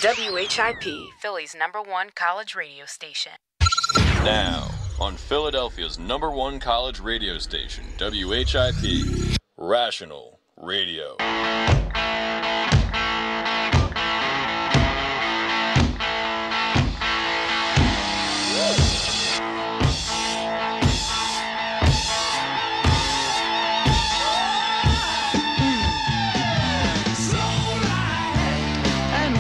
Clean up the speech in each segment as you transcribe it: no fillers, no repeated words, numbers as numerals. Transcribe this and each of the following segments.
WHIP, Philly's #1 college radio station. Now, on Philadelphia's #1 college radio station, WHIP, Rational Radio.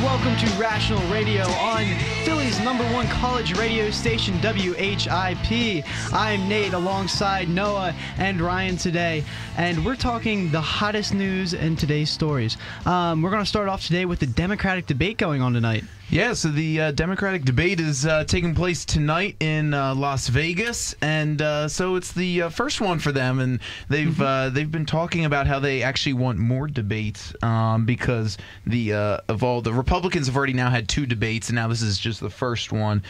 Welcome to Rational Radio on Philly's #1 college radio station, WHIP. I'm Nate alongside Noah and Ryan today, and we're talking the hottest news in today's stories. We're going to start off today with the Democratic debate going on tonight. Yeah, so the Democratic debate is taking place tonight in Las Vegas, and so it's the first one for them, and they've been talking about how they actually want more debates because of all the Republicans have already now had 2 debates, and now this is just the first one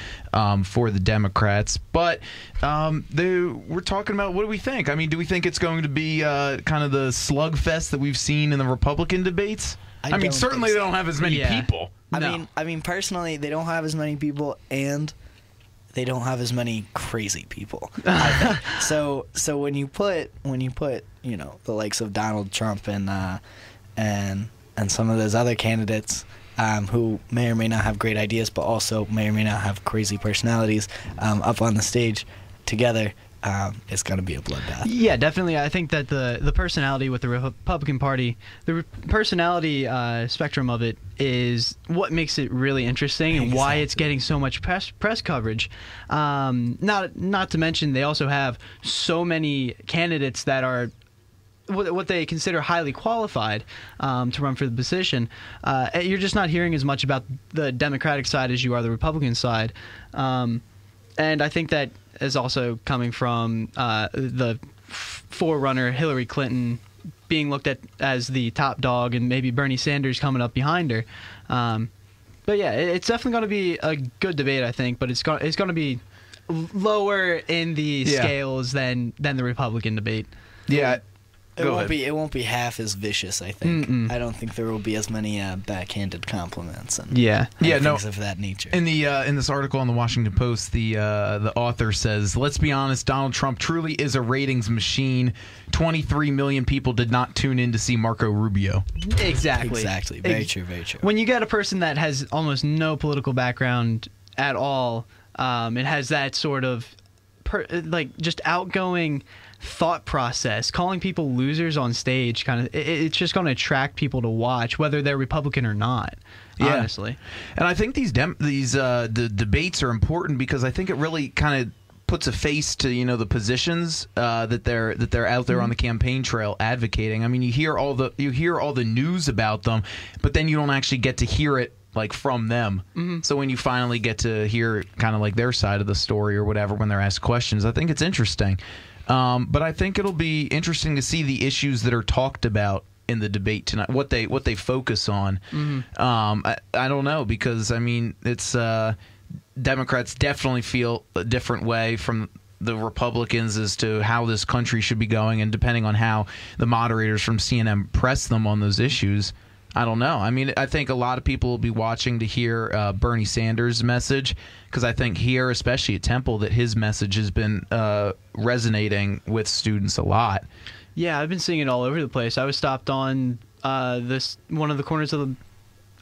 for the Democrats. But we're talking about, what do we think? I mean, do we think it's going to be kind of the slugfest that we've seen in the Republican debates? I mean, certainly they don't have as many people. I mean, personally, they don't have as many people, and they don't have as many crazy people. So when you put the likes of Donald Trump and some of those other candidates who may or may not have great ideas, but also may or may not have crazy personalities up on the stage together, it's going to be a bloodbath. Yeah, definitely. I think that the personality with the Republican Party, the personality spectrum of it is what makes it really interesting and why it's getting so much press coverage. Not to mention they also have so many candidates that are what they consider highly qualified to run for the position. You're just not hearing as much about the Democratic side as you are the Republican side. And I think that is also coming from the forerunner Hillary Clinton being looked at as the top dog, and maybe Bernie Sanders coming up behind her. But yeah, it's definitely going to be a good debate, I think. But it's going to be lower in the scales than the Republican debate. Yeah. It won't be half as vicious, I think. I don't think there will be as many backhanded compliments and things of that nature. In this article on the Washington Post, the author says, "Let's be honest, Donald Trump truly is a ratings machine. 23 million people did not tune in to see Marco Rubio." Exactly. Very true. Very true. When you get a person that has almost no political background at all, it has that sort of just outgoing thought process, calling people losers on stage, it's just going to attract people to watch, whether they're Republican or not. Honestly, and I think the debates are important because I think it really kind of puts a face to the positions that they're out there on the campaign trail advocating. I mean, you hear all the news about them, but then you don't actually get to hear it from them. So when you finally get to hear kind of their side of the story or whatever when they're asked questions, I think it's interesting. But I think it'll be interesting to see the issues that are talked about in the debate tonight, what they focus on. I don't know, because I mean, it's Democrats definitely feel a different way from the Republicans as to how this country should be going, and depending on how the moderators from CNN press them on those issues, I don't know. I mean, I think a lot of people will be watching to hear Bernie Sanders' message, because I think here, especially at Temple, that his message has been resonating with students a lot. Yeah, I've been seeing it all over the place. I was stopped on one of the corners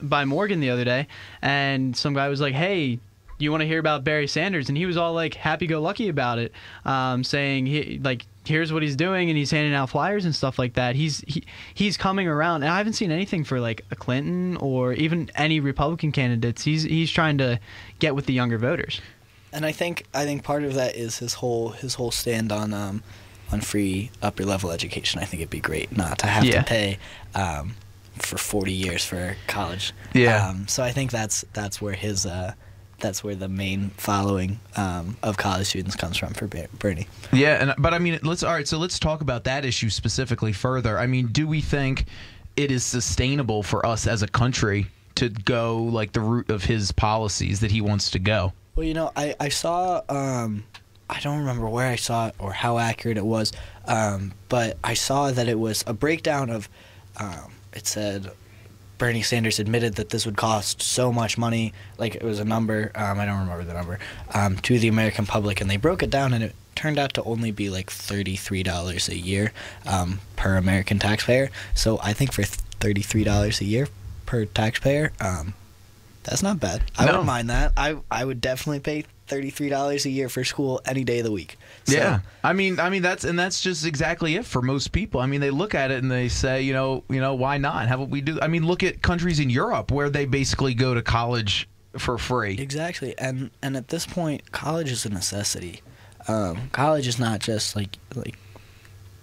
by Morgan the other day, and some guy was like, "Hey, you want to hear about Barry Sanders?" And he was all happy-go-lucky about it, saying here's what he's doing, and he's handing out flyers and stuff like that. He's coming around, and I haven't seen anything for a Clinton or even any Republican candidates. He's trying to get with the younger voters. And I think part of that is his whole stand on free upper level education. I think it'd be great not to have to pay for 40 years for college. Yeah. So I think that's where that's where the main following of college students comes from for Bernie. Yeah, but I mean, let's talk about that issue specifically further. I mean, do we think it is sustainable for us as a country to go the route of his policies that he wants to go? Well, I saw I don't remember where I saw it or how accurate it was, but I saw that it was a breakdown of it said Bernie Sanders admitted that this would cost so much money, like it was a number, I don't remember the number, to the American public, and they broke it down, and it turned out to only be like $33 a year per American taxpayer. So I think for $33 a year per taxpayer, that's not bad. I wouldn't mind that. I would definitely pay $33 a year for school any day of the week. So, yeah, I mean that's just exactly it for most people. I mean, they look at it and they say, you know, why not? How would we do? I mean, look at countries in Europe where they basically go to college for free. Exactly, and at this point, college is a necessity. College is not just like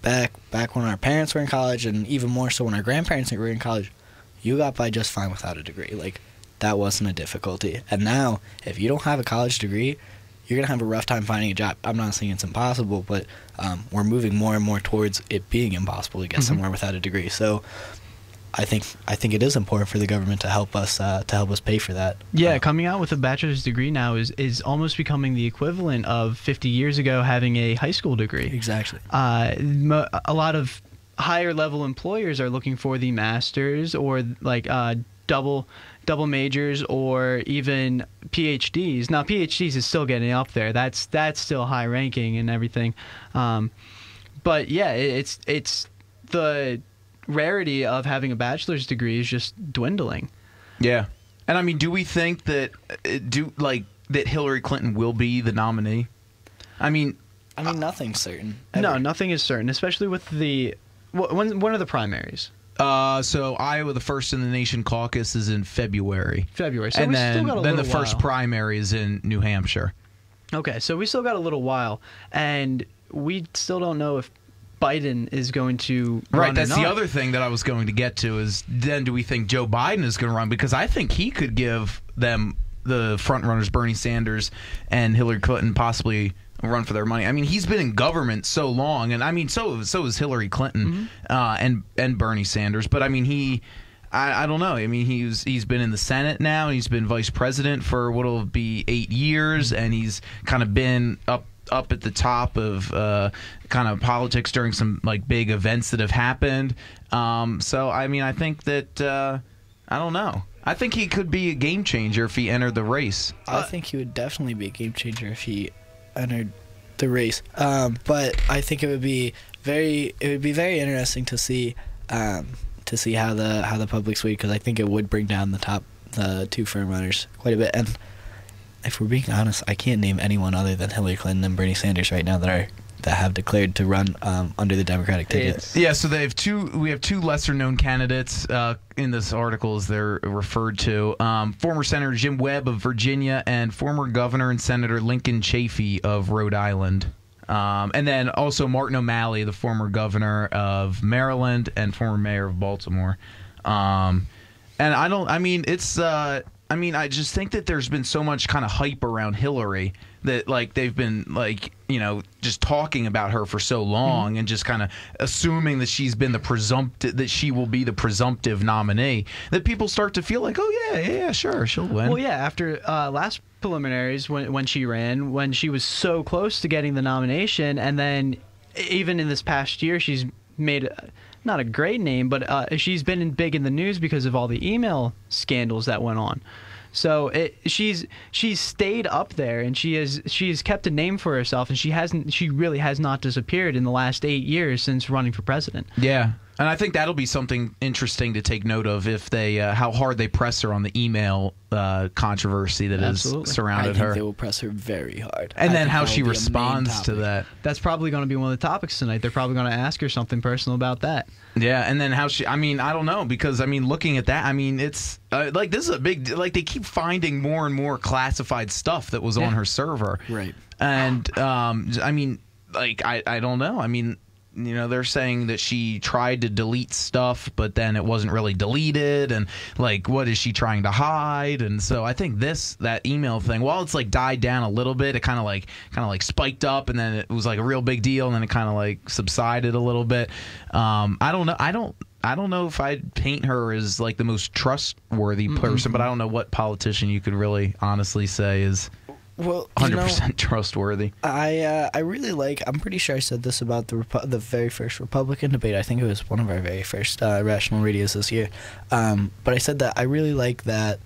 back when our parents were in college, and even more so when our grandparents were in college. You got by just fine without a degree. Like, that wasn't a difficulty. And now, if you don't have a college degree, you're going to have a rough time finding a job. I'm not saying it's impossible, but we're moving more and more towards it being impossible to get somewhere without a degree. So I think it is important for the government to help us pay for that. Yeah, coming out with a bachelor's degree now is almost becoming the equivalent of 50 years ago having a high school degree. Exactly. A lot of higher level employers are looking for the masters or like double majors or even PhDs. Now PhDs is still getting up there. That's still high ranking and everything. But yeah, it's the rarity of having a bachelor's degree is just dwindling. Yeah. And I mean, do we think that that Hillary Clinton will be the nominee? I mean, nothing's certain. No, nothing is certain, especially with when are the primaries? So Iowa, the first in the nation caucus is in February. So and we still got a then little the first while. primary is in New Hampshire. Okay, so we still got a little while, and we still don't know if Biden is going to run Right, that's or the not. other thing that I was going to get to is then do we think Joe Biden is going to run? Because I think he could give them the front runners, Bernie Sanders and Hillary Clinton, possibly run for their money. I mean, he's been in government so long, and I mean, so is Hillary Clinton and Bernie Sanders. But I mean, I don't know. I mean, he's been in the Senate now, and he's been vice president for what'll be 8 years, and he's kind of been up at the top of kind of politics during some like big events that have happened. So I mean, I think that I don't know. I think he could be a game changer if he entered the race. I think he would definitely be a game changer if he entered the race. But I think it would be very interesting to see how the public swayed, because I think it would bring down the two front runners quite a bit. And if we're being honest, I can't name anyone other than Hillary Clinton and Bernie Sanders right now that have declared to run under the Democratic ticket. Yeah, so we have two lesser-known candidates in this article, as they're referred to. Former Senator Jim Webb of Virginia and former Governor and Senator Lincoln Chafee of Rhode Island. And then also Martin O'Malley, the former governor of Maryland and former mayor of Baltimore. And I just think that there's been so much kind of hype around Hillary that like they've been like, just talking about her for so long and just kind of assuming that she will be the presumptive nominee, that people start to feel like, oh yeah, sure, she'll win. Well, yeah, after last preliminaries when she ran, when she was so close to getting the nomination, and then even in this past year she's made not a great name, but she's been big in the news because of all the email scandals that went on. So she's stayed up there, and she's kept a name for herself, and she really has not disappeared in the last 8 years since running for president. Yeah. And I think that'll be something interesting to take note of if they how hard they press her on the email controversy that has surrounded her. I think they will press her very hard. And then how she responds to that. That's probably going to be one of the topics tonight. They're probably going to ask her something personal about that. Yeah, and then how she, I mean, I don't know, because, I mean, looking at that, I mean, it's, like, this is a big, like, they keep finding more and more classified stuff that was on her server. Right. And, I mean, like, I don't know. I mean, they're saying that she tried to delete stuff, but then it wasn't really deleted, and like, what is she trying to hide? And so I think that email thing, while it's like died down a little bit, it kind of like spiked up, and then it was like a real big deal, and then it kind of like subsided a little bit. I don't know. I don't know if I'd paint her as like the most trustworthy person, but I don't know what politician you could really honestly say is Well, 100% trustworthy. I really like. I'm pretty sure I said this about the very first Republican debate. I think it was one of our very first Rational Radios this year. But I said that I really like that.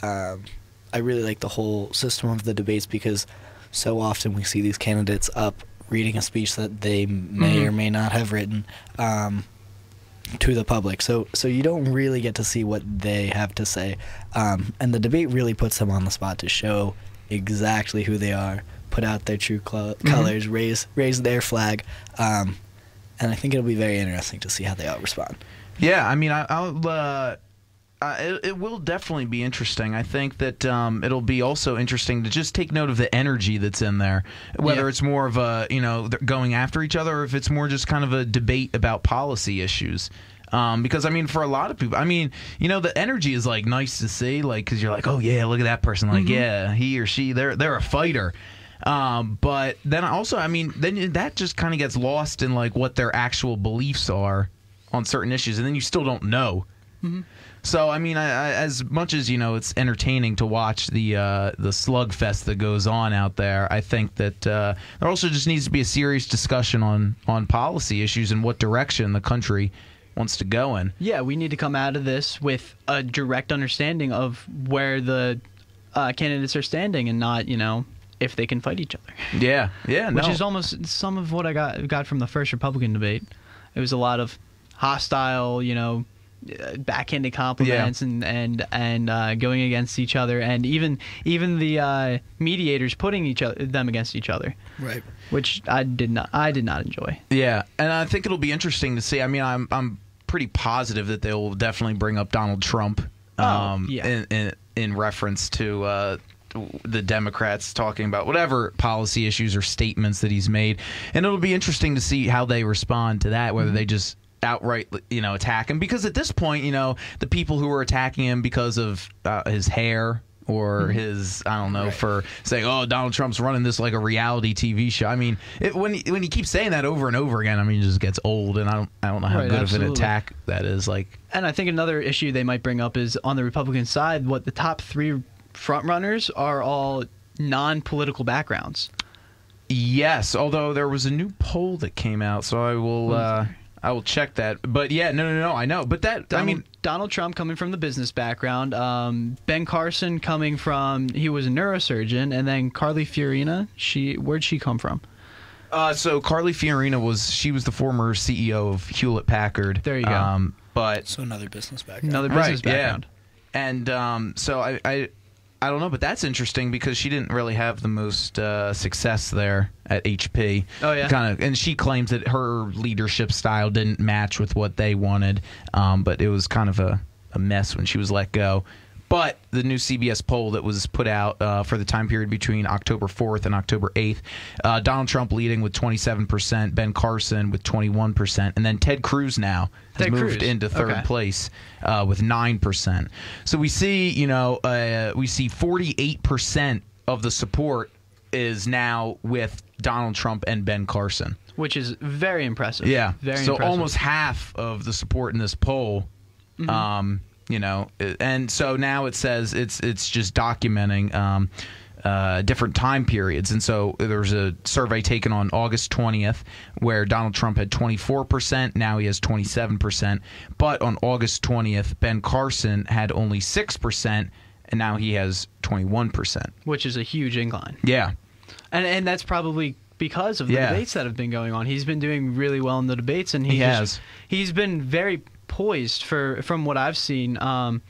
I really like the whole system of the debates because so often we see these candidates up reading a speech that they may or may not have written to the public. So you don't really get to see what they have to say. And the debate really puts them on the spot to show exactly who they are, put out their true colors, raise their flag, and I think it'll be very interesting to see how they all respond. Yeah, I mean, it will definitely be interesting. I think that it'll be also interesting to just take note of the energy that's in there, whether it's more of a they're going after each other, or if it's more just kind of a debate about policy issues. Because I mean, for a lot of people, I mean, the energy is like nice to see, like, because you're like, oh yeah, look at that person, like, yeah, he or she, they're a fighter. But then also, I mean, then that just kind of gets lost in like what their actual beliefs are on certain issues, and then you still don't know. So I mean, I as much as it's entertaining to watch the slugfest that goes on out there, I think that there also just needs to be a serious discussion on policy issues and what direction the country wants to go in. Yeah, we need to come out of this with a direct understanding of where the candidates are standing, and not if they can fight each other. Yeah, which is almost some of what I got from the first Republican debate. It was a lot of hostile, backhanded compliments and going against each other, and even the mediators putting them against each other. Right. Which I did not enjoy. Yeah, and I think it'll be interesting to see. I mean, I'm pretty positive that they will definitely bring up Donald Trump in reference to the Democrats talking about whatever policy issues or statements that he's made, and it'll be interesting to see how they respond to that, whether they just outright attack him, because at this point the people who are attacking him because of his hair or his, I don't know, for saying, oh, Donald Trump's running this like a reality TV show. I mean, when he keeps saying that over and over again, I mean, it just gets old, and I don't know how good of an attack that is. Like, and I think another issue they might bring up is on the Republican side, what the top three frontrunners are all non-political backgrounds. Yes, although there was a new poll that came out, so I will check that. But yeah, no, I know. But Donald Trump coming from the business background, Ben Carson coming from, he was a neurosurgeon, and then Carly Fiorina, where'd she come from? So Carly Fiorina she was the former CEO of Hewlett Packard. There you go. So another business background. Another business background. Yeah. And so I don't know, but that's interesting because she didn't really have the most success there at HP. Oh yeah, and she claims that her leadership style didn't match with what they wanted. But it was kind of a mess when she was let go. But the new CBS poll that was put out for the time period between October 4th and October 8th, Donald Trump leading with 27%, Ben Carson with 21%, and then Ted Cruz now has moved into third place with 9%. So we see, 48% of the support is now with Donald Trump and Ben Carson, which is very impressive. Yeah, very so impressive. Almost half of the support in this poll. And so now it says it's just documenting different time periods. And so there's a survey taken on August 20th where Donald Trump had 24%. Now he has 27%. But on August 20th, Ben Carson had only 6%, and now he has 21%. Which is a huge incline. Yeah. And that's probably because of the debates that have been going on. He's been doing really well in the debates, and he's been very poised from what I've seen. A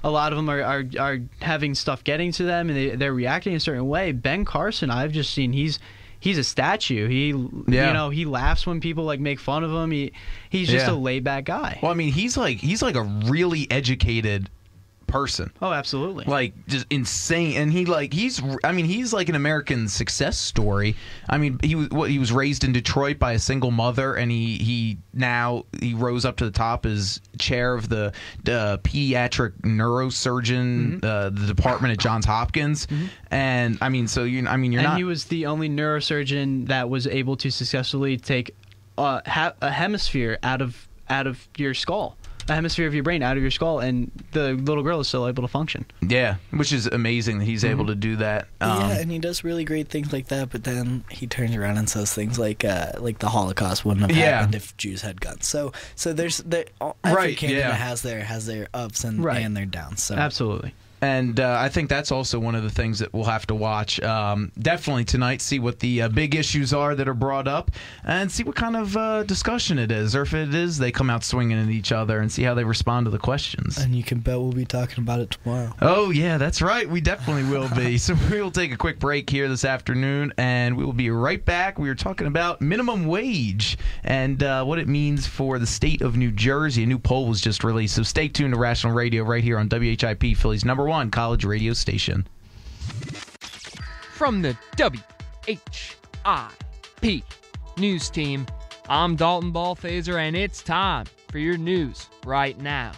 lot of them are having stuff getting to them, and they're reacting a certain way. Ben Carson, I've just seen he's a statue. He laughs when people like make fun of him. He's just a laid back guy. Well, I mean, he's like a really educated person. Oh, absolutely. Like, just insane. And he's like an American success story. I mean, he was raised in Detroit by a single mother, and he rose up to the top as chair of the pediatric neurosurgeon the department at Johns Hopkins. And I mean, so you're not. He was the only neurosurgeon that was able to successfully take a hemisphere out of your skull. a hemisphere of your brain out of your skull, and the little girl is still able to function. Yeah, which is amazing that he's able to do that. Yeah, and he does really great things like that, but then he turns around and says things like the Holocaust wouldn't have happened if Jews had guns. So there's every candidate has their ups and their downs. So absolutely. And I think that's also one of the things that we'll have to watch definitely tonight, see what the big issues are that are brought up, and see what kind of discussion it is, or if it is they come out swinging at each other, and see how they respond to the questions. And you can bet we'll be talking about it tomorrow. Oh, yeah, that's right. We definitely will be. So we'll take a quick break here this afternoon, and we will be right back. We are talking about minimum wage and what it means for the state of New Jersey. A new poll was just released, so stay tuned to Rational Radio right here on WHIP, Philly's #1 college radio station. From the WHIP news team, I'm Dalton Balthaser, and it's time for your news right now.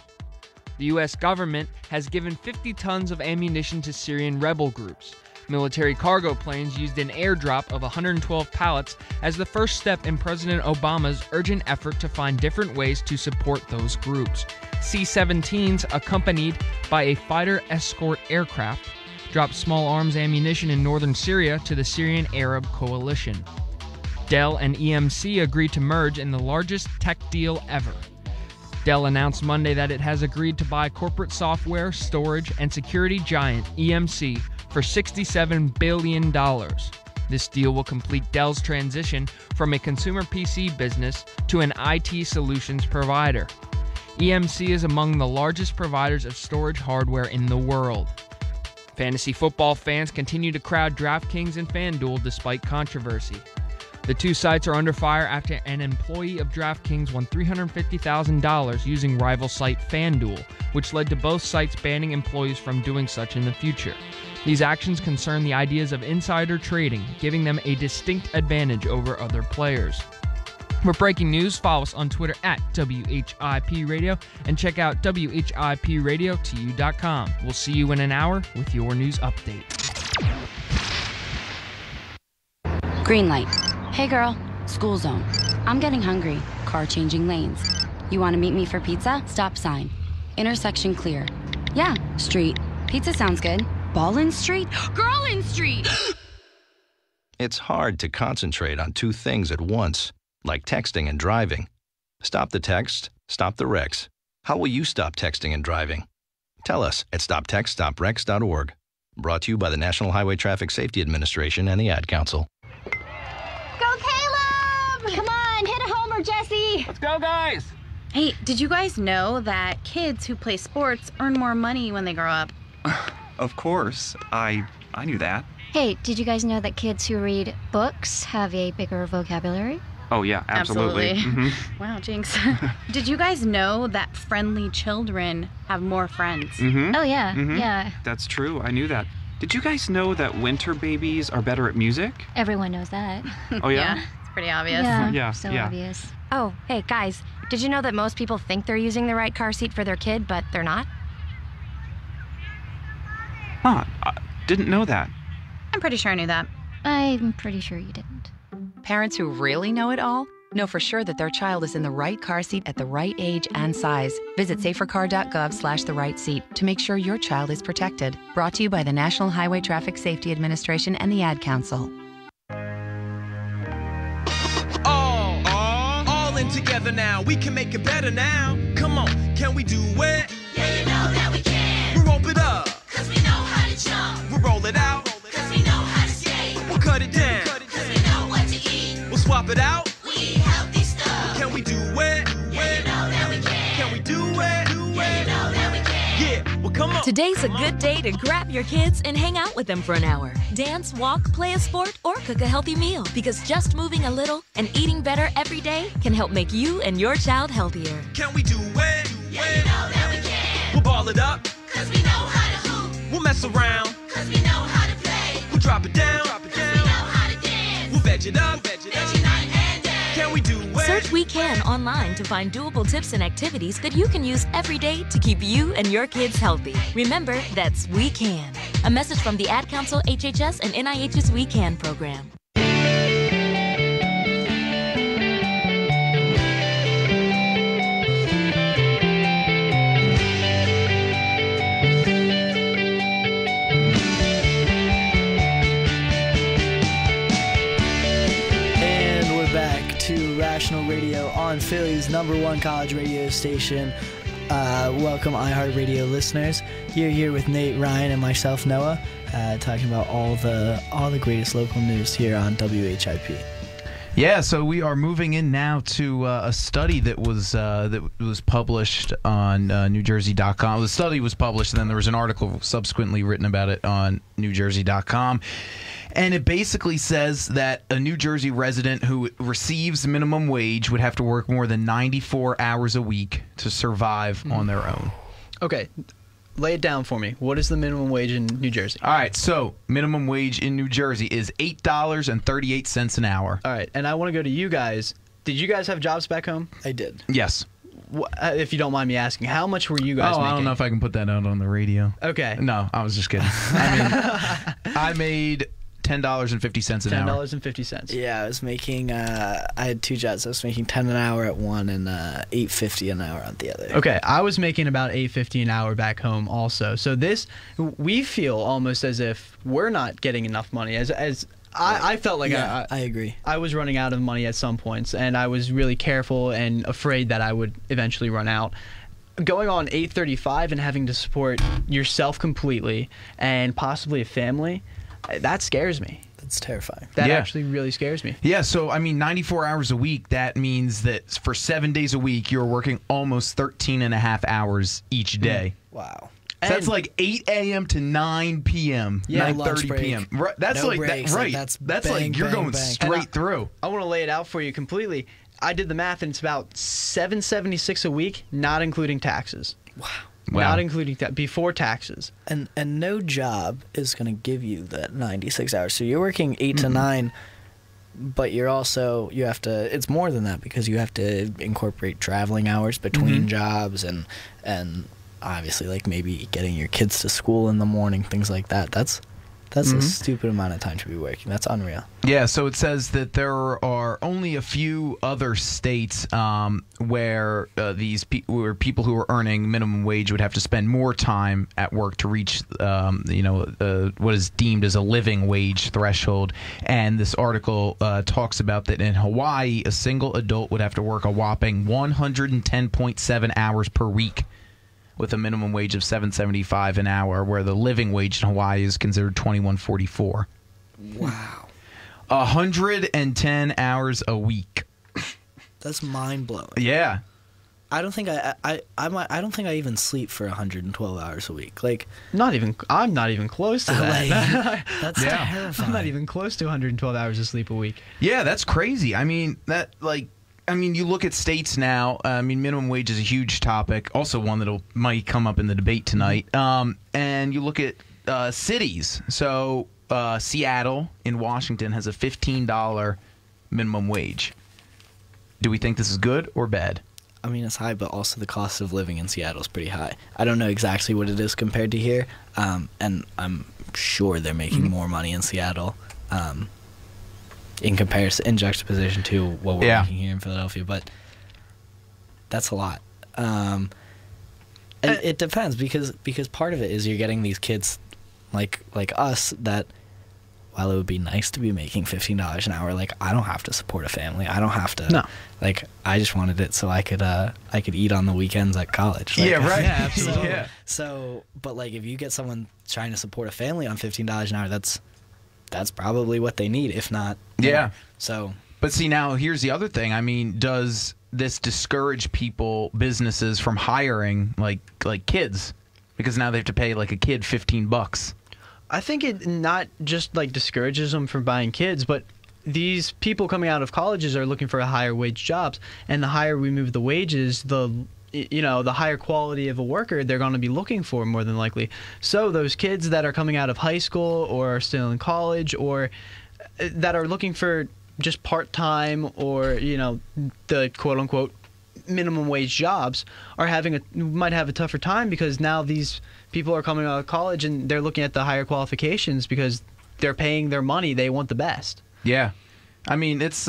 The U.S. government has given 50 tons of ammunition to Syrian rebel groups. Military cargo planes used an airdrop of 112 pallets as the first step in President Obama's urgent effort to find different ways to support those groups. C-17s, accompanied by a fighter escort aircraft, dropped small arms ammunition in northern Syria to the Syrian Arab Coalition. Dell and EMC agreed to merge in the largest tech deal ever. Dell announced Monday that it has agreed to buy corporate software, storage, and security giant EMC for $67 billion. This deal will complete Dell's transition from a consumer PC business to an IT solutions provider. EMC is among the largest providers of storage hardware in the world. Fantasy football fans continue to crowd DraftKings and FanDuel despite controversy. The two sites are under fire after an employee of DraftKings won $350,000 using rival site FanDuel, which led to both sites banning employees from doing such in the future. These actions concern the ideas of insider trading, giving them a distinct advantage over other players. For breaking news, follow us on Twitter at WHIP Radio and check out WHIPRadioTU.com. We'll see you in an hour with your news update. Green light. Hey girl, school zone. I'm getting hungry. Car changing lanes. You want to meet me for pizza? Stop sign. Intersection clear. Yeah, street. Pizza sounds good. Ballin' Street? Girlin' Street! It's hard to concentrate on two things at once, like texting and driving. Stop the text, stop the wrecks. How will you stop texting and driving? Tell us at stoptextstopwrecks.org. Brought to you by the National Highway Traffic Safety Administration and the Ad Council. Go Caleb! Come on, hit a homer, Jesse! Let's go, guys! Hey, did you guys know that kids who play sports earn more money when they grow up? Of course. I knew that. Hey, did you guys know that kids who read books have a bigger vocabulary? Oh, yeah, absolutely. Mm-hmm. Wow, jinx. Did you guys know that friendly children have more friends? Mm-hmm. Oh, yeah, yeah. That's true. I knew that. Did you guys know that winter babies are better at music? Everyone knows that. Oh, yeah? Yeah, it's pretty obvious. Yeah, so obvious. Oh, hey, guys, did you know that most people think they're using the right car seat for their kid, but they're not? Huh, I didn't know that. I'm pretty sure I knew that. I'm pretty sure you didn't. Parents who really know it all know for sure that their child is in the right car seat at the right age and size. Visit safercar.gov/the-right-seat to make sure your child is protected. Brought to you by the National Highway Traffic Safety Administration and the Ad Council. All in together now. We can make it better now. Come on, can we do it? Yeah, you know that we can. We rope it up. Cause we know how to jump. We roll it out. Cause we know how to skate. We'll cut it down. Cause we know what to eat. We'll swap it out. We eat healthy stuff. Can we do it? Yeah, you know that we can. Can we do it? Yeah, you know that we can. Yeah, well come on. Today's a good day to grab your kids and hang out with them for an hour. Dance, walk, play a sport, or cook a healthy meal. Because just moving a little and eating better every day can help make you and your child healthier. Can we do it? Yeah, you know that we can. We'll ball it up. Cause we know how to hoop. We'll mess around. Cause we know how to play. We'll drop it down. Cause we know how to dance. We'll veg it up. Veg night and day. Can we do it? Search We Can online to find doable tips and activities that you can use every day to keep you and your kids healthy. Remember, that's We Can. A message from the Ad Council, HHS, and NIH's We Can program. Radio on Philly's #1 college radio station. Welcome, iHeartRadio listeners. You're here with Nate, Ryan, and myself, Noah, talking about all the greatest local news here on WHIP. Yeah, so we are moving in now to a study that was published on NewJersey.com. The study was published, and then there was an article subsequently written about it on NewJersey.com. And it basically says that a New Jersey resident who receives minimum wage would have to work more than 94 hours a week to survive on their own. Okay. Lay it down for me. What is the minimum wage in New Jersey? All right, so minimum wage in New Jersey is $8.38 an hour. All right, and I want to go to you guys. Did you guys have jobs back home? I did. Yes. If you don't mind me asking, how much were you guys making? I don't know if I can put that out on the radio. Okay. No, I was just kidding. I mean, I made $10.50 an hour. $10.50. Yeah, I was making. I had two jobs. I was making $10 an hour at one and $8.50 an hour on the other. Okay, I was making about $8.50 an hour back home also. So we feel almost as if we're not getting enough money. I felt like I agree. I was running out of money at some points, and I was really careful and afraid that I would eventually run out. Going on $8.35 and having to support yourself completely and possibly a family. That scares me. That's terrifying. That actually really scares me. Yeah, so, I mean, 94 hours a week, that means that for 7 days a week, you're working almost 13 and a half hours each day. Wow. So that's like 8 a.m. to 9 p.m., 9:30 p.m. Right, that's no like breaks, that, right. That's that's bang, like you're bang, going bang. straight through. I want to lay it out for you completely. I did the math, and it's about $776 a week, not including taxes. Wow. Not including that before taxes. And no job is going to give you that 96 hours. So you're working 8 to 9, but you have to. It's more than that because you have to incorporate traveling hours between jobs and obviously like maybe getting your kids to school in the morning, things like that. That's a stupid amount of time to be working. That's unreal. Yeah, so it says that there are only a few other states where where people who are earning minimum wage would have to spend more time at work to reach, what is deemed as a living wage threshold. And this article talks about that in Hawaii, a single adult would have to work a whopping 110.7 hours per week, with a minimum wage of $7.75 an hour, where the living wage in Hawaii is considered $21.44. Wow. 110 hours a week. That's mind blowing. Yeah. I don't think I don't think I even sleep for 112 hours a week. Like I'm not even close to that. That's terrifying. I'm not even close to 112 hours of sleep a week. Yeah, that's crazy. I mean, you look at states now. I mean, minimum wage is a huge topic. Also, one that might come up in the debate tonight. And you look at cities. So Seattle in Washington has a $15 minimum wage. Do we think this is good or bad? I mean, it's high, but also the cost of living in Seattle is pretty high. I don't know exactly what it is compared to here, and I'm sure they're making more money in Seattle. In comparison, in juxtaposition to what we're making here in Philadelphia, but that's a lot. It depends because part of it is you're getting these kids like us that while it would be nice to be making $15 an hour, like I don't have to support a family. I don't have to. No. Like I just wanted it so I could eat on the weekends at college. Like, yeah, right. Yeah, absolutely. So, but like if you get someone trying to support a family on $15 an hour, that's probably what they need, if not more. Yeah. So, but see, now here's the other thing. I mean, does this discourage businesses from hiring like kids, because now they have to pay like a kid $15? I think it not just like discourages them from buying kids, but these people coming out of colleges are looking for higher wage jobs, and the higher we move the wages, the higher quality of a worker they're going to be looking for, more than likely. So those kids that are coming out of high school or are still in college or that are looking for just part-time or, the quote-unquote minimum wage jobs might have a tougher time, because now these people are coming out of college and they're looking at the higher qualifications because they're paying their money. They want the best. Yeah. I mean, it's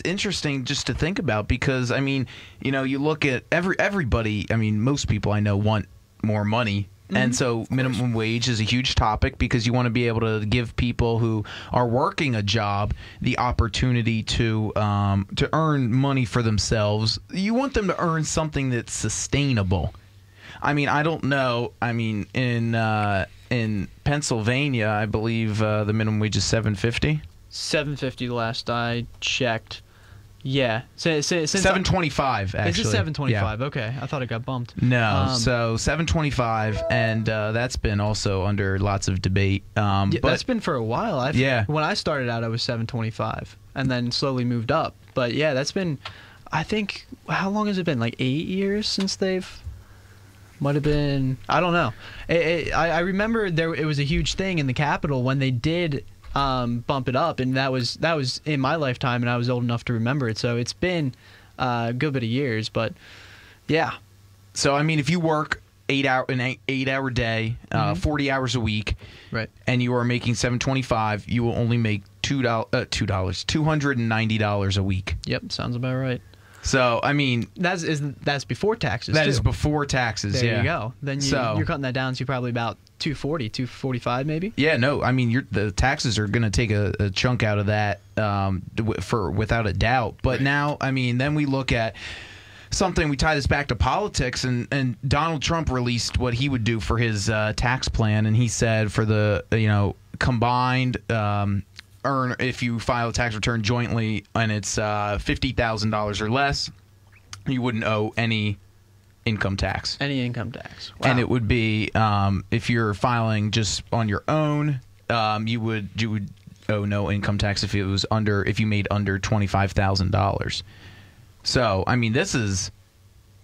interesting just to think about, because you look at everybody. I mean, most people I know want more money And so minimum wage is a huge topic because you want to be able to give people who are working a job the opportunity to earn money for themselves. You want them to earn something that's sustainable. I mean, I don't know. I mean, in Pennsylvania, I believe the minimum wage is $7.50. $7.50 last I checked. Yeah, since $7.25 actually. Is it $7.25? Yeah. Okay, I thought it got bumped. No, so $7.25, and that's been also under lots of debate. Yeah, but that's been for a while. When I started out, I was $7.25, and then slowly moved up. But yeah, that's been, I think, how long has it been? Like 8 years since they've. Might have been. I don't know. I remember it was a huge thing in the Capitol when they did. Bump it up, and that was in my lifetime, and I was old enough to remember it. So it's been a good bit of years, but yeah. So I mean, if you work an 8-hour day, 40 hours a week, right, and you are making $7.25, you will only make $290 a week. Yep, sounds about right. So I mean, that's before taxes. That is before taxes. There you go. Then you're cutting that down to probably about $240, $245 maybe. Yeah, no, I mean the taxes are going to take a chunk out of that without a doubt. But now, I mean, then we look at something. We tie this back to politics, and Donald Trump released what he would do for his tax plan, and he said for the combined. If you file a tax return jointly and it's $50,000 or less, you wouldn't owe any income tax. Any income tax. Wow. And it would be if you're filing just on your own, you would owe no income tax if you made under $25,000. So I mean, this is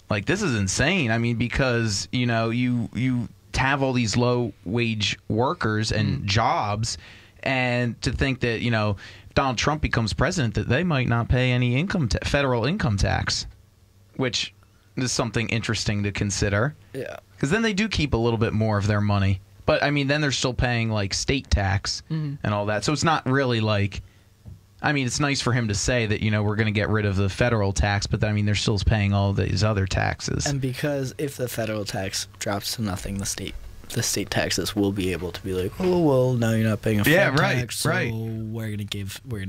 insane. I mean, because you have all these low wage workers and jobs. And to think that, if Donald Trump becomes president, that they might not pay any federal income tax, which is something interesting to consider. Yeah. Because then they do keep a little bit more of their money. But, I mean, then they're still paying, like, state tax and all that. So it's not really like... I mean, it's nice for him to say that, we're going to get rid of the federal tax, but, I mean, they're still paying all these other taxes. And because if the federal tax drops to nothing, the state taxes will be able to be like, oh well, now you're not paying a flat tax, so we're gonna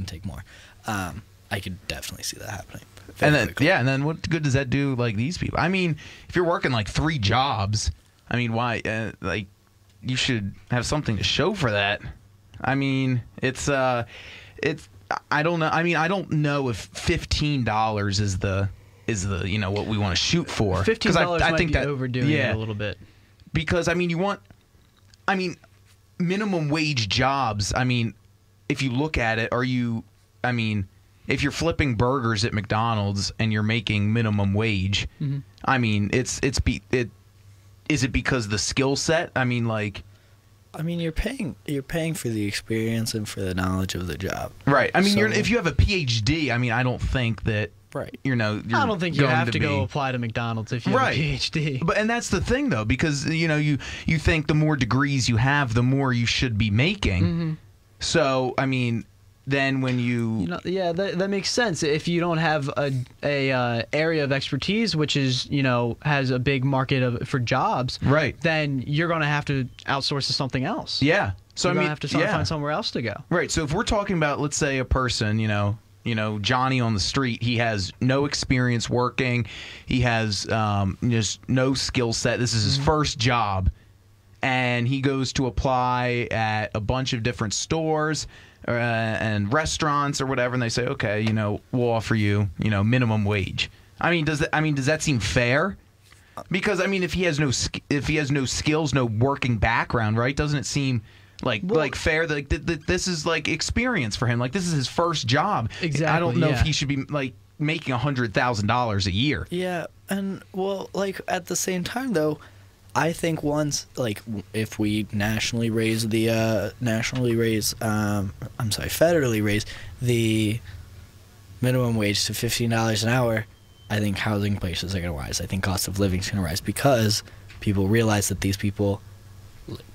take more. I could definitely see that happening. And then what good does that do like these people? I mean, if you're working like 3 jobs, I mean, why you should have something to show for that. I mean, it's I don't know. I mean, I don't know if $15 is the what we want to shoot for. $15 I think that overdoing it a little bit. Because, I mean, minimum wage jobs, I mean, if you look at it, if you're flipping burgers at McDonald's and you're making minimum wage, I mean, is it because the skill set? I mean, you're paying for the experience and for the knowledge of the job. Right. I mean, if you have a PhD, I mean, I don't think that... Right. I don't think you have to go apply to McDonald's if you have a PhD. And that's the thing, though, because, you think the more degrees you have, the more you should be making. So, I mean, then when that makes sense. If you don't have a area of expertise, which is, has a big market for jobs, right, then you're going to have to outsource to something else. Yeah. So, you're going to have to find somewhere else to go. Right. So if we're talking about, let's say, a person, Johnny on the street, he has no experience working. He has just no skill set. This is his first job. And he goes to apply at a bunch of different stores and restaurants or whatever. And they say, okay, we'll offer you, minimum wage. I mean, does that seem fair? Because, I mean, if he has no skills, no working background, right, doesn't it seem... Like fair, this is like experience for him. Like this is his first job. Exactly. I don't know if he should be like making $100,000 a year. Yeah, and well, like at the same time though, I think once if we federally raise the minimum wage to $15 an hour, I think housing prices are going to rise. I think cost of living is going to rise because people realize that these people,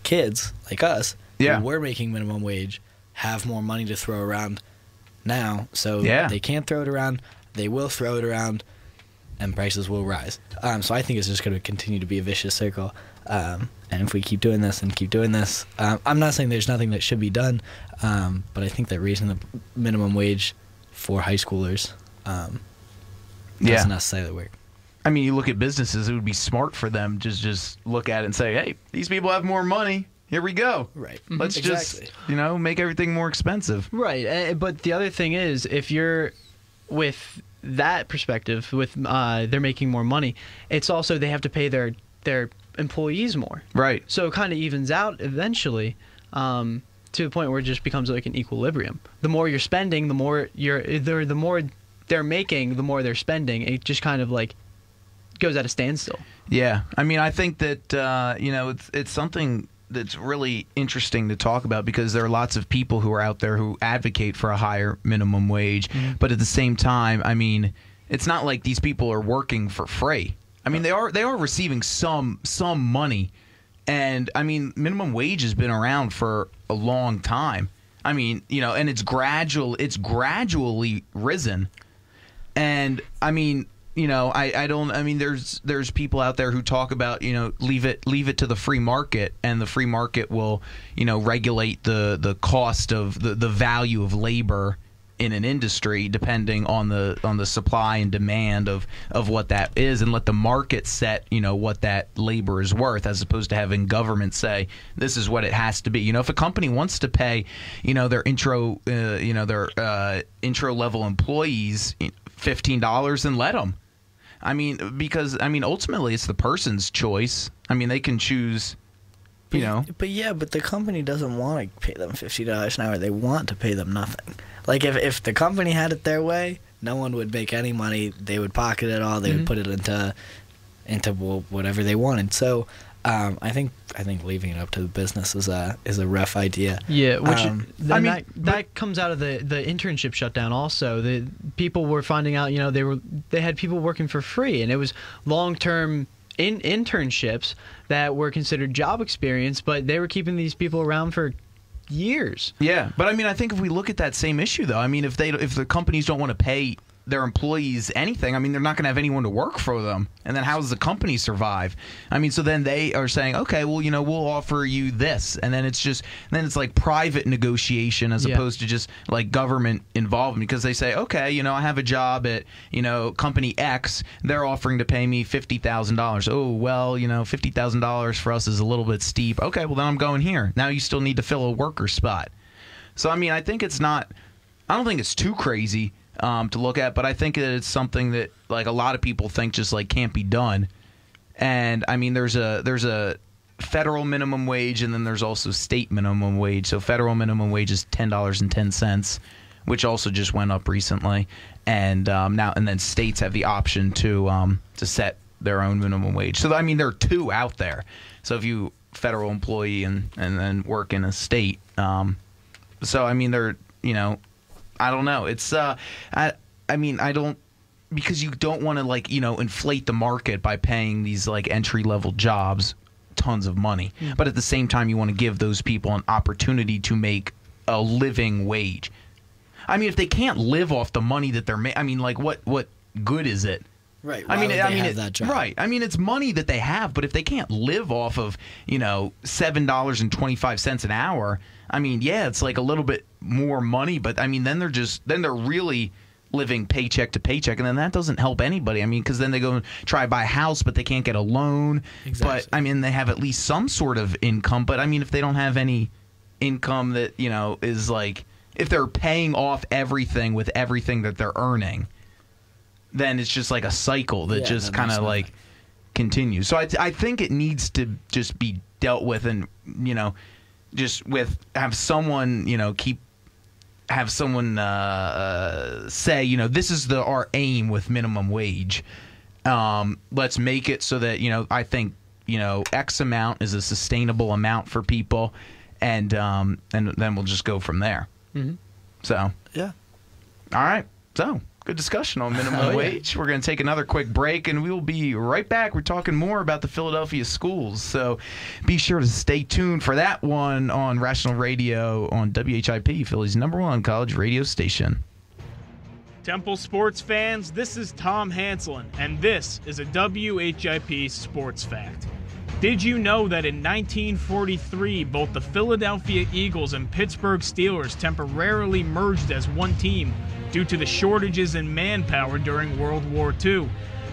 kids like us, who were making minimum wage, have more money to throw around now. So they can't throw it around. They will throw it around, and prices will rise. So I think it's just going to continue to be a vicious circle. And if we keep doing this and keep doing this, I'm not saying there's nothing that should be done, but I think that raising the minimum wage for high schoolers doesn't necessarily work. I mean, you look at businesses, it would be smart for them to just look at it and say, hey, these people have more money. Here we go. Right. Let's just, make everything more expensive. Right. But the other thing is, if you're with that perspective, with they're making more money, it's also they have to pay their employees more. Right. So it kind of evens out eventually to the point where it just becomes like an equilibrium. The more you're spending, the more the more they're making, the more they're spending. It just kind of like goes at a standstill. Yeah. I mean, I think that, it's something that's really interesting to talk about because there are lots of people who are out there who advocate for a higher minimum wage. Mm-hmm. But at the same time, I mean, it's not like these people are working for free. I mean, they are receiving some money. And, I mean, minimum wage has been around for a long time. I mean, and it's gradually risen. And, I mean, there's people out there who talk about, leave it to the free market, and the free market will, regulate the cost of the value of labor in an industry depending on the supply and demand of what that is, and let the market set, what that labor is worth, as opposed to having government say this is what it has to be. If a company wants to pay, their intro level employees $15, then let them. I mean, because ultimately it's the person's choice. I mean, they can choose, But the company doesn't want to pay them $50 an hour. They want to pay them nothing. Like if the company had it their way, no one would make any money. They would pocket it all. They would put it into whatever they wanted. So I think leaving it up to the business is a rough idea. Yeah, that comes out of the internship shutdown. Also, the people were finding out, they had people working for free, and it was long-term internships that were considered job experience, but they were keeping these people around for years. Yeah, but I mean, I think if we look at that same issue, though, I mean, if the companies don't want to pay their employees anything, I mean, they're not going to have anyone to work for them. And then how does the company survive? I mean, so then they are saying, okay, well, we'll offer you this. And then it's like private negotiation as opposed to just like government involvement, because they say, okay, I have a job at, company X. They're offering to pay me $50,000. Oh, well, $50,000 for us is a little bit steep. Okay, well, then I'm going here. Now you still need to fill a worker spot. So, I mean, I don't think it's too crazy to look at, but I think that it's something that like a lot of people think just like can't be done. And I mean, there's a federal minimum wage, and then there's also state minimum wage. So federal minimum wage is $10.10, which also just went up recently. And then states have the option to set their own minimum wage. So I mean, there are two out there. So if you federal employee and then work in a state, so I mean, they're I don't know. It's because you don't want to inflate the market by paying these like entry level jobs tons of money. Mm-hmm. But at the same time, you want to give those people an opportunity to make a living wage. I mean, if they can't live off the money that they're making, I mean, like what good is it? Right. That job? Right. I mean, it's money that they have, but if they can't live off of, $7.25 an hour, I mean, yeah, it's like a little bit more money, but I mean, then they're really living paycheck to paycheck, and then that doesn't help anybody. I mean, because then they go and try to buy a house, but they can't get a loan. Exactly. But I mean, they have at least some sort of income. But I mean, if they don't have any income that is like, if they're paying off everything with everything that they're earning, then it's just like a cycle that just kind of like continues. So I think it needs to just be dealt with, and just have someone say, this is our aim with minimum wage. Let's make it so that I think X amount is a sustainable amount for people, and then we'll just go from there. Mm-hmm. So yeah, all right. So good discussion on minimum wage. We're going to take another quick break, and we will be right back. We're talking more about the Philadelphia schools, so be sure to stay tuned for that one on Rational Radio on WHIP, Philly's #1 college radio station. Temple sports fans, this is Tom Hanselin, and this is a WHIP Sports Fact. Did you know that in 1943, both the Philadelphia Eagles and Pittsburgh Steelers temporarily merged as one team due to the shortages in manpower during World War II?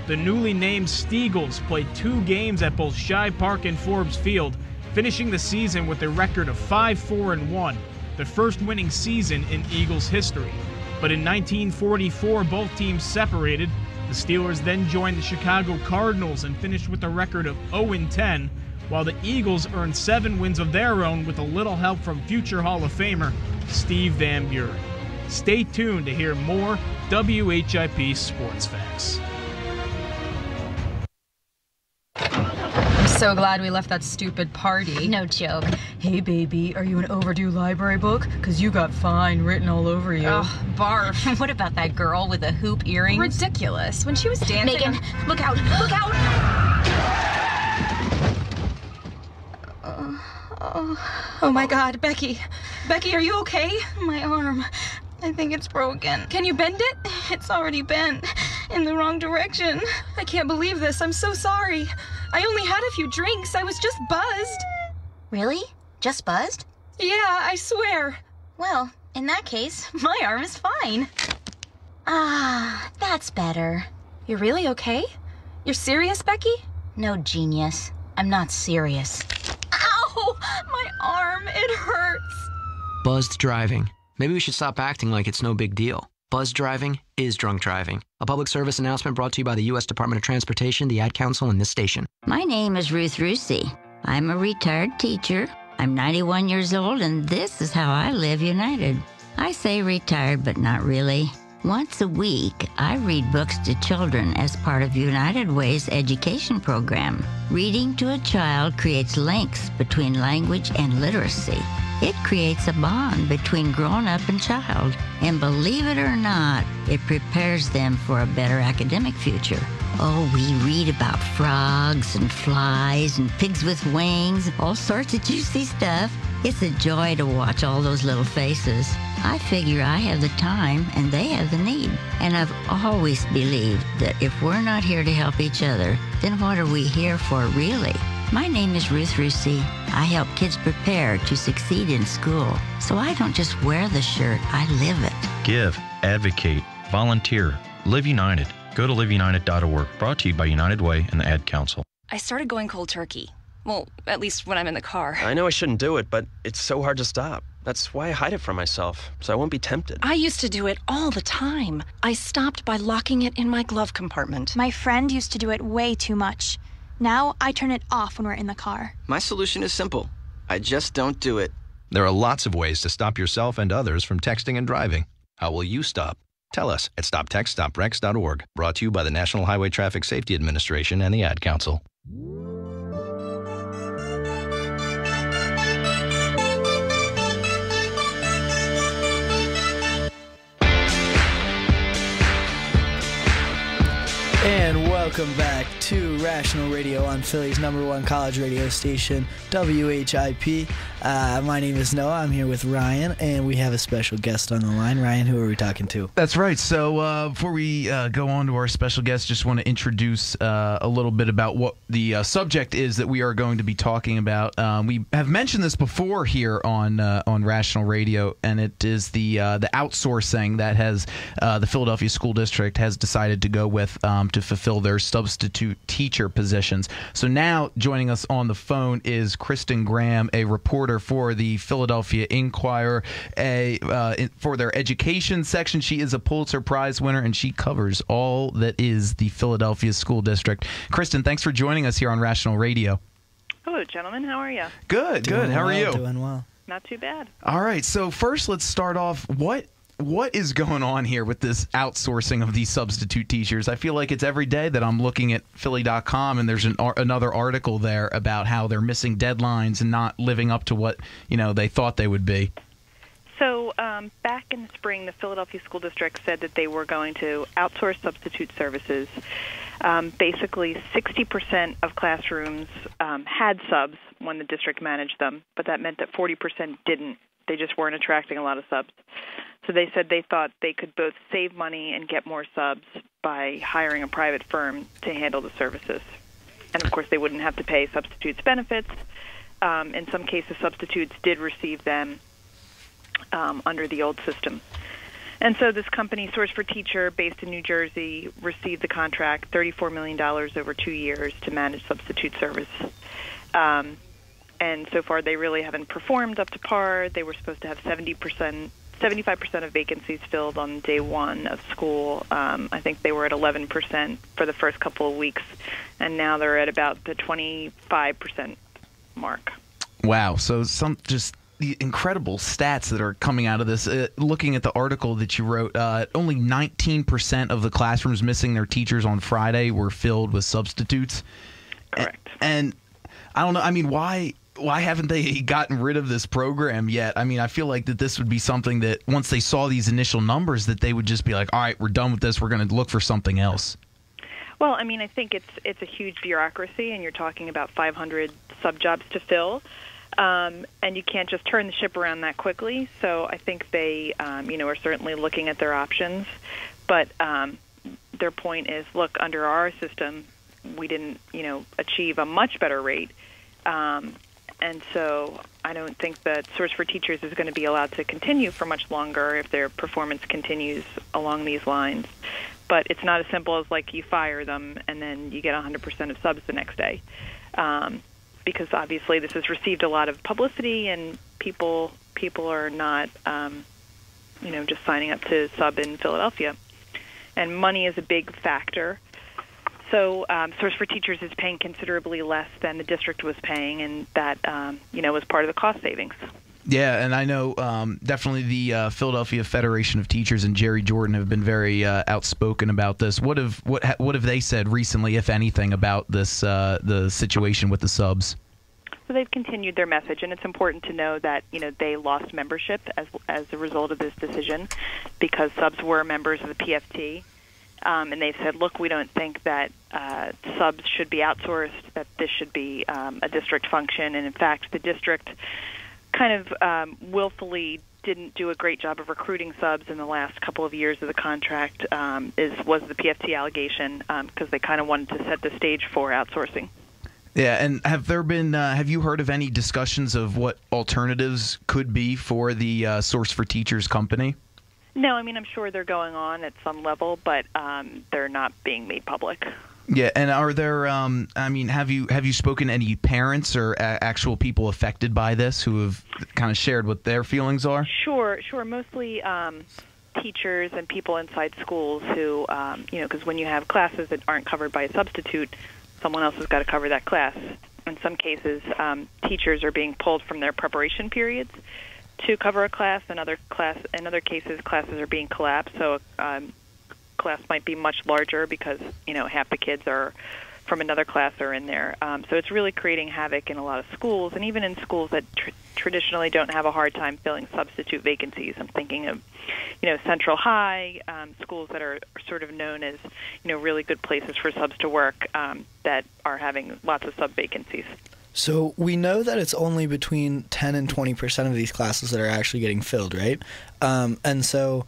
The newly named Steagles played 2 games at both Shibe Park and Forbes Field, finishing the season with a record of 5-4-1, the first winning season in Eagles history. But in 1944, both teams separated. The Steelers then joined the Chicago Cardinals and finished with a record of 0-10, while the Eagles earned 7 wins of their own with a little help from future Hall of Famer Steve Van Buren. Stay tuned to hear more WHIP sports facts. I'm so glad we left that stupid party. No joke. Hey, baby, are you an overdue library book? Because you got fine written all over you. Ugh, barf. What about that girl with the hoop earrings? Ridiculous. When she was dancing... Megan, look out! Look out! Oh my God, Becky. Becky, are you okay? My arm. I think it's broken. Can you bend it? It's already bent in the wrong direction. I can't believe this. I'm so sorry. I only had a few drinks. I was just buzzed. Really? Just buzzed? Yeah, I swear. Well, in that case, my arm is fine. Ah, that's better. You're really okay? You're serious, Becky? No, genius. I'm not serious. Ow! My arm, it hurts. Buzzed driving. Maybe we should stop acting like it's no big deal. Buzzed driving is drunk driving. A public service announcement brought to you by the U.S. Department of Transportation, the Ad Council, and this station. My name is Ruth Rusi. I'm a retired teacher. I'm 91 years old, and this is how I live United. I say retired, but not really. Once a week, I read books to children as part of United Way's education program. Reading to a child creates links between language and literacy. It creates a bond between grown-up and child. And believe it or not, it prepares them for a better academic future. Oh, we read about frogs and flies and pigs with wings, all sorts of juicy stuff. It's a joy to watch all those little faces. I figure I have the time and they have the need. And I've always believed that if we're not here to help each other, then what are we here for really? My name is Ruth Rusi. I help kids prepare to succeed in school. So I don't just wear the shirt, I live it. Give, advocate, volunteer, Live United. Go to liveunited.org. Brought to you by United Way and the Ad Council. I started going cold turkey. Well, at least when I'm in the car. I know I shouldn't do it, but it's so hard to stop. That's why I hide it from myself, so I won't be tempted. I used to do it all the time. I stopped by locking it in my glove compartment. My friend used to do it way too much. Now I turn it off when we're in the car. My solution is simple. I just don't do it. There are lots of ways to stop yourself and others from texting and driving. How will you stop? Tell us at stoptextstoprex.org. Brought to you by the National Highway Traffic Safety Administration and the Ad Council. And welcome back to Rational Radio on Philly's #1 college radio station, WHIP. My name is Noah. I'm here with Ryan, and we have a special guest on the line. Ryan, who are we talking to? That's right. So before we go on to our special guest, just want to introduce a little bit about what the subject is that we are going to be talking about. We have mentioned this before here on Rational Radio, and it is the outsourcing that has the Philadelphia School District has decided to go with to fulfill their substitute teacher positions. So now joining us on the phone is Kristen Graham, a reporter for the Philadelphia Inquirer, for their education section. She is a Pulitzer Prize winner, and she covers all that is the Philadelphia School District. Kristen, thanks for joining us here on Rational Radio. Hello, gentlemen. How are you? Good. How are you? Doing well. Not too bad. All right. So first, let's start off. What is going on here with this outsourcing of these substitute teachers? I feel like it's every day that I'm looking at Philly.com and there's another article there about how they're missing deadlines and not living up to what they thought they would be. So back in the spring, the Philadelphia School District said that they were going to outsource substitute services. Basically, 60% of classrooms had subs when the district managed them, but that meant that 40% didn't. They just weren't attracting a lot of subs. So they said they thought they could both save money and get more subs by hiring a private firm to handle the services. And of course, they wouldn't have to pay substitutes benefits. In some cases, substitutes did receive them under the old system. And so this company, Source for Teacher, based in New Jersey, received the contract, $34 million over 2 years to manage substitute service. And so far, they really haven't performed up to par. They were supposed to have 75% of vacancies filled on day one of school. I think they were at 11% for the first couple of weeks, and now they're at about the 25% mark. Wow. So some just the incredible stats that are coming out of this. Looking at the article that you wrote, only 19% of the classrooms missing their teachers on Friday were filled with substitutes. Correct. And I don't know. I mean, why haven't they gotten rid of this program yet? I mean, I feel like that this would be something that once they saw these initial numbers that they would just be like, all right, we're done with this. We're going to look for something else. Well, I mean, I think it's a huge bureaucracy, and you're talking about 500 sub-jobs to fill. And you can't just turn the ship around that quickly. So I think they, are certainly looking at their options. But their point is, look, under our system, we didn't, achieve a much better rate. And so I don't think that Source for Teachers is going to be allowed to continue for much longer if their performance continues along these lines. But it's not as simple as, like, you fire them and then you get 100% of subs the next day. Because obviously this has received a lot of publicity, and people are not, just signing up to sub in Philadelphia. And money is a big factor. So Source for Teachers is paying considerably less than the district was paying, and that, was part of the cost savings. Yeah, and I know definitely the Philadelphia Federation of Teachers and Jerry Jordan have been very outspoken about this. What have they said recently, if anything, about this the situation with the subs? So they've continued their message, and it's important to know that they lost membership as a result of this decision, because subs were members of the PFT, and they've said, look, we don't think that subs should be outsourced, that this should be a district function, and in fact, the district kind of willfully didn't do a great job of recruiting subs in the last couple of years of the contract, was the PFT allegation, because they kind of wanted to set the stage for outsourcing. Yeah, and have you heard of any discussions of what alternatives could be for the Source for Teachers company? No, I mean, I'm sure they're going on at some level, but they're not being made public. Yeah, and are there? Have you spoken to any parents or actual people affected by this who have kind of shared what their feelings are? Sure. Mostly teachers and people inside schools who, because when you have classes that aren't covered by a substitute, someone else has got to cover that class. In some cases, teachers are being pulled from their preparation periods to cover a class. In other cases, classes are being collapsed. So class might be much larger because half the kids are from another class are in there. So it's really creating havoc in a lot of schools, and even in schools that traditionally don't have a hard time filling substitute vacancies. I'm thinking of Central High, schools that are sort of known as really good places for subs to work, that are having lots of sub vacancies. So we know that it's only between 10 and 20% of these classes that are actually getting filled, right? And so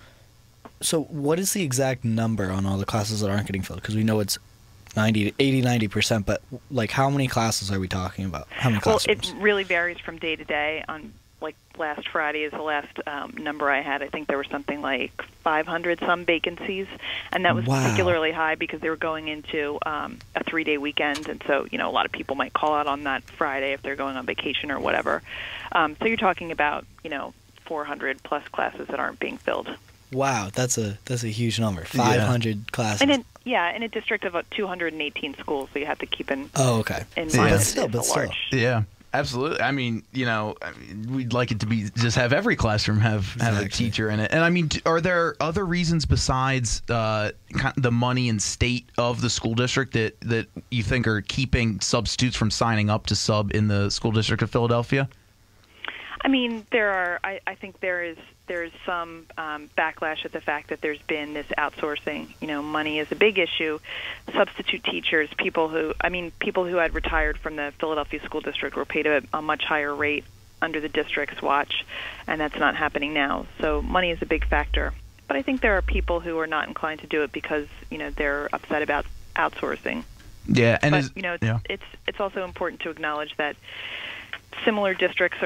what is the exact number on all the classes that aren't getting filled? Because we know it's 90%, but like how many classes are we talking about? How many classrooms? Well, it really varies from day to day. On like last Friday is the last number I had. I think there were something like 500 some vacancies, and that was particularly high because they were going into a 3-day weekend, and so a lot of people might call out on that Friday if they're going on vacation or whatever. So you're talking about 400 plus classes that aren't being filled. Wow, that's a huge number. 500 classes. And in a district of 218 schools, so you have to keep in. Oh, okay. In mind, but still. Yeah, absolutely. I mean, we'd like it to be just have every classroom have a teacher in it. And I mean, are there other reasons besides the money and state of the school district that you think are keeping substitutes from signing up to sub in the school district of Philadelphia? I mean, there are. I think there is some backlash at the fact that there's been this outsourcing. Money is a big issue. Substitute teachers, people who had retired from the Philadelphia School District were paid a much higher rate under the district's watch, and that's not happening now. So money is a big factor. But I think there are people who are not inclined to do it because they're upset about outsourcing. Yeah, and but, it's also important to acknowledge that similar districts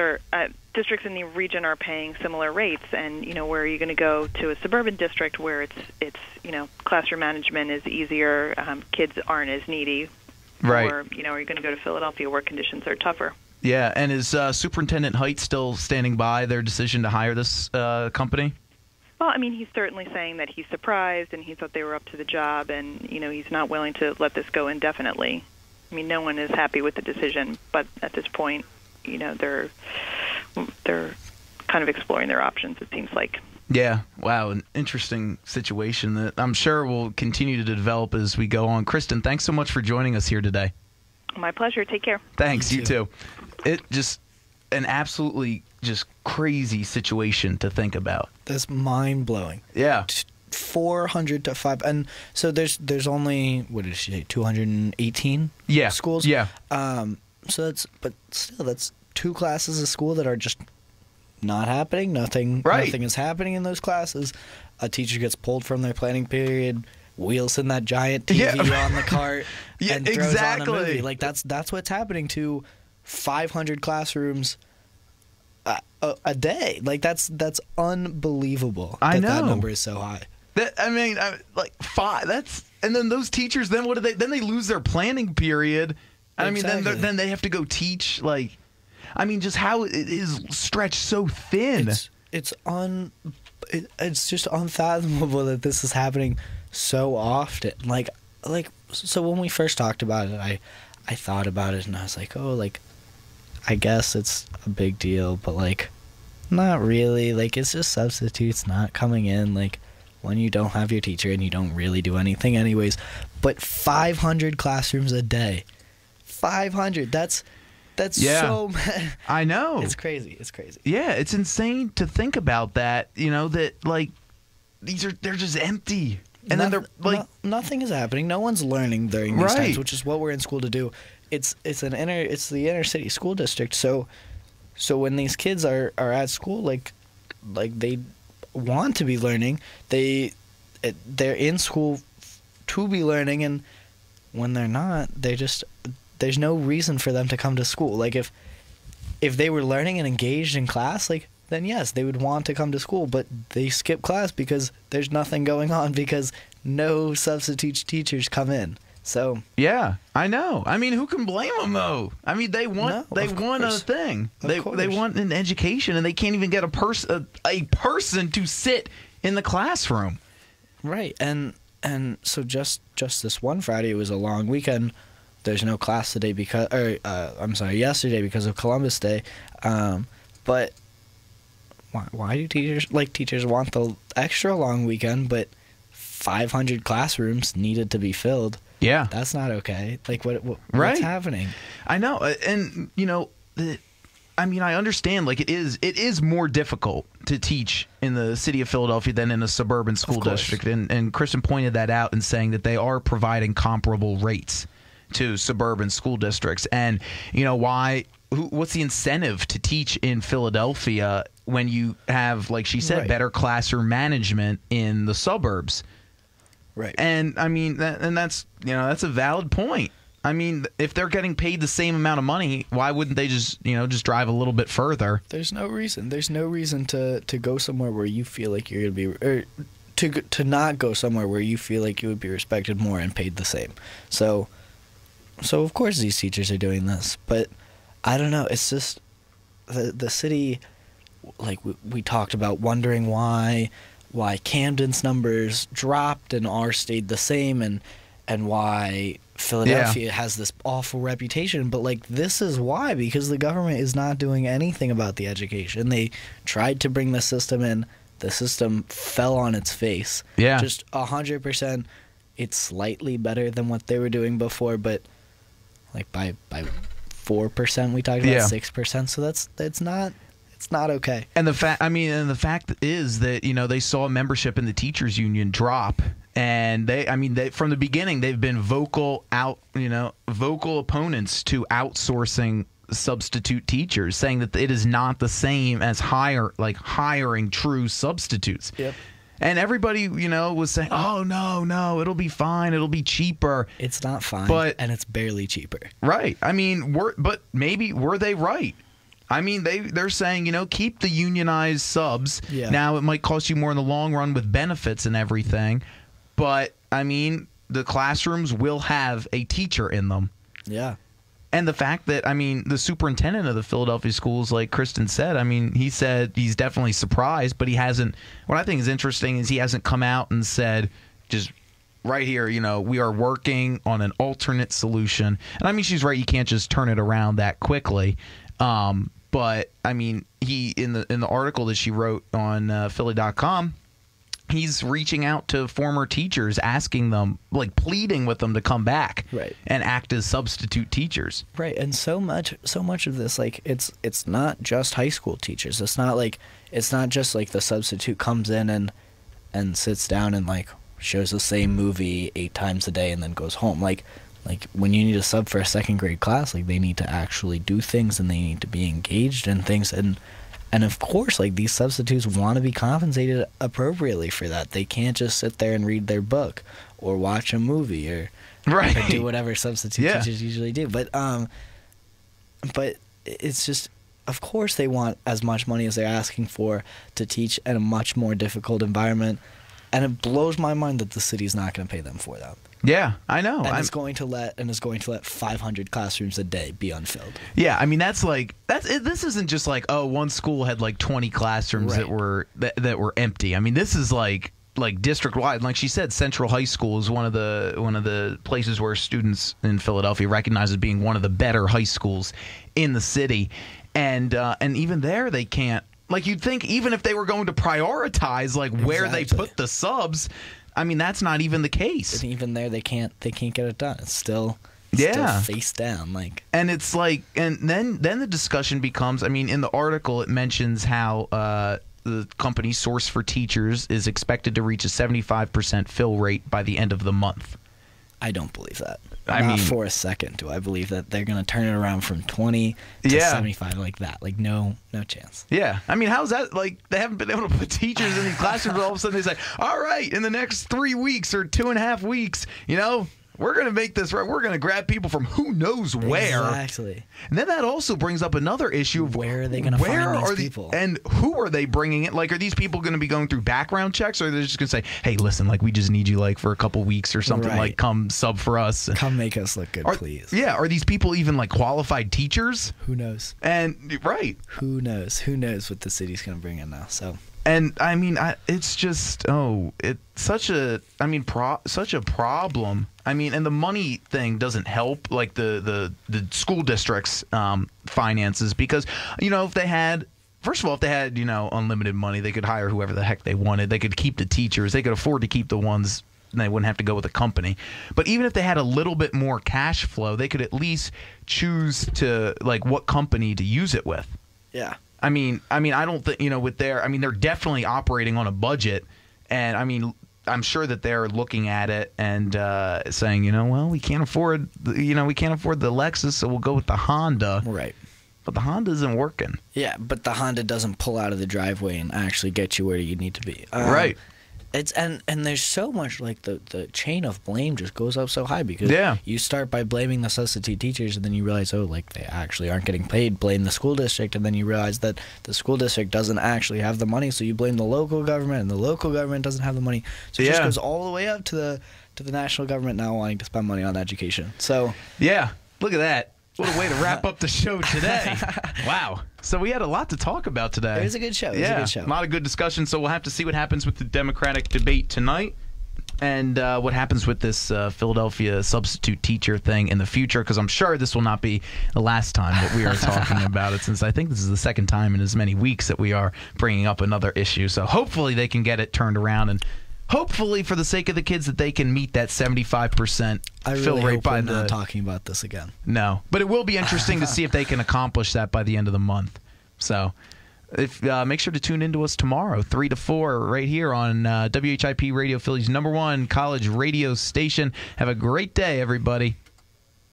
districts in the region are paying similar rates, and where are you going to go to a suburban district where it's classroom management is easier, kids aren't as needy, right? Or are you going to go to Philadelphia where conditions are tougher? Yeah, and is Superintendent Height still standing by their decision to hire this company? Well, I mean, he's certainly saying that he's surprised and he thought they were up to the job, and he's not willing to let this go indefinitely. I mean, no one is happy with the decision, but at this point, they're kind of exploring their options, it seems like. Yeah, wow, an interesting situation that I'm sure will continue to develop as we go on. Kristen, thanks so much for joining us here today. My pleasure. Take care. Thanks, you too. It just an absolutely just crazy situation to think about. That's mind-blowing. Yeah. 400 to 5, and so there's only, what did she say, 218 schools? Yeah. So that's 2 classes of school that are just not happening. Nothing is happening in those classes. A teacher gets pulled from their planning period, wheels in that giant TV on the cart, and throws on a movie. Like that's what's happening to 500 classrooms a day. Like that's unbelievable. I know that number is so high. Like 5. And then those teachers. Then what do they? Then they lose their planning period. Exactly. I mean, then they have to go teach. Like, I mean, just how it is stretched so thin. It's just unfathomable that this is happening so often. Like so when we first talked about it, I thought about it and I was like, oh, like I guess it's a big deal, but like not really. Like it's just substitutes not coming in. Like when you don't have your teacher and you don't really do anything anyways. But 500 classrooms a day. 500. That's so many. I know. It's crazy. It's crazy. Yeah, it's insane to think about that. That like they're just empty. And then they're like nothing is happening. No one's learning during these times, which is what we're in school to do. It's the inner city school district. So when these kids are at school, like they want to be learning, they're in school to be learning, and when they're not, there's no reason for them to come to school. Like if they were learning and engaged in class, like then yes, they would want to come to school, but they skip class because there's nothing going on because no substitute teachers come in. So yeah, I know. I mean, who can blame them though? I mean, they want a thing. They want an education, and they can't even get a person to sit in the classroom. Right, and so just this one Friday, it was a long weekend. There's no class today yesterday because of Columbus Day. But why do teachers want the extra long weekend, but 500 classrooms needed to be filled? Yeah. That's not okay. Like what's happening? I know. And I understand, like it is more difficult to teach in the city of Philadelphia than in a suburban school district. And Kristen pointed that out in saying that they are providing comparable rates to suburban school districts. And what's the incentive to teach in Philadelphia when you have, like she said, better classroom management in the suburbs? Right. And I mean, that's a valid point. I mean, if they're getting paid the same amount of money, why wouldn't they just drive a little bit further? There's no reason. There's no reason to go somewhere where you feel like you're going to be, or to not go somewhere where you feel like you would be respected more and paid the same. So of course these teachers are doing this, but I don't know. It's just the city, like we talked about, wondering why Camden's numbers dropped and ours stayed the same, and why Philadelphia has this awful reputation. But like this is why, because the government is not doing anything about the education. They tried to bring the system in. The system fell on its face. Yeah. Just 100%. It's slightly better than what they were doing before, but like by 4% we talked about 6%. So it's not okay. And the fact is that they saw membership in the teachers union drop, and they from the beginning they've been vocal opponents to outsourcing substitute teachers, saying that it is not the same as hiring true substitutes. Yep. And everybody, you know, was saying, "Oh no, it'll be fine. It'll be cheaper." It's not fine, and it's barely cheaper. Right. I mean, but maybe were they right? I mean, they're saying, you know, keep the unionized subs. Yeah. Now, it might cost you more in the long run with benefits and everything, but I mean, the classrooms will have a teacher in them. Yeah. And the fact that, I mean, the superintendent of the Philadelphia schools, like Kristen said, I mean, he said he's definitely surprised, but he hasn't. What I think is interesting is he hasn't come out and said, just right here, you know, we are working on an alternate solution. And I mean, she's right. You can't just turn it around that quickly. But I mean, he in the article that she wrote on Philly.com, he's reaching out to former teachers, asking them, like pleading with them to come back and act as substitute teachers. Right, and so much of this, like it's not just high school teachers. It's not just like the substitute comes in and sits down and like shows the same movie 8 times a day and then goes home. Like when you need a sub for a second grade class, like they need to actually do things and they need to be engaged in things and of course, like these substitutes want to be compensated appropriately for that. They can't just sit there and read their book or watch a movie or do whatever substitute teachers usually do. But it's just, of course, they want as much money as they're asking for to teach in a much more difficult environment. And it blows my mind that the city's not going to pay them for that. Yeah, I know. And is going to let 500 classrooms a day be unfilled. Yeah, I mean that's this isn't just like, oh, one school had like 20 classrooms that were empty. I mean, this is like district wide. Like she said, Central High School is one of the places where students in Philadelphia recognize as being one of the better high schools in the city, and even there they can't. Like you'd think, even if they were going to prioritize like where they put the subs. I mean, that's not even the case. And even there, they can't get it done. It's still face down. Like, and it's like, and then the discussion becomes. I mean, in the article, it mentions how the company Source for Teachers is expected to reach a 75% fill rate by the end of the month. I don't believe that. I Not mean, for a second do I believe that they're going to turn it around from 20 to 75 like that. Like, no chance. Yeah. I mean, how's that? Like, they haven't been able to put teachers in these classrooms. All of a sudden, they say, all right, in the next 3 weeks or 2.5 weeks, you know, we're going to make this right. We're going to grab people from who knows where. Exactly. And then that also brings up another issue of where are they going to find these people? And who are they bringing in? Like, are these people going to be going through background checks, or are they just going to say, hey, listen, like, we just need you, like, for a couple weeks or something, like, come sub for us. Come make us look good, please. Yeah, are these people even, like, qualified teachers? Who knows? And, Who knows? Who knows what the city's going to bring in now, so... And I mean, it's just it's such a such a problem. I mean, and the money thing doesn't help, like the school district's finances, because you know if they had you know unlimited money, they could hire whoever the heck they wanted. They could keep the teachers. They could afford to keep the ones. And they wouldn't have to go with a company. But even if they had a little bit more cash flow, they could at least choose to like what company to use it with. Yeah. I mean, I don't think, you know, they're definitely operating on a budget, and I mean, I'm sure that they're looking at it and saying, you know, well, we can't afford the Lexus, so we'll go with the Honda. Right. But the Honda isn't working. Yeah, but the Honda doesn't pull out of the driveway and actually get you where you need to be. Right. It's and there's so much, like the chain of blame just goes up so high because you start by blaming the substitute teachers and then you realize, oh, like they actually aren't getting paid. Blame the school district, and then you realize that the school district doesn't actually have the money, so you blame the local government, and the local government doesn't have the money. So it just goes all the way up to the national government now wanting to spend money on education. So yeah, look at that. What a way to wrap up the show today. Wow. So we had a lot to talk about today. It was a good show. A lot of good discussion. So we'll have to see what happens with the Democratic debate tonight and what happens with this Philadelphia substitute teacher thing in the future, because I'm sure this will not be the last time that we are talking about it, since I think this is the second time in as many weeks that we are bringing up another issue. So hopefully they can get it turned around, and hopefully, for the sake of the kids, that they can meet that 75% fill rate by the. Not talking about this again. No, but it will be interesting to see if they can accomplish that by the end of the month. So, make sure to tune into us tomorrow, 3 to 4, right here on WHIP Radio, Philly's #1 college radio station. Have a great day, everybody.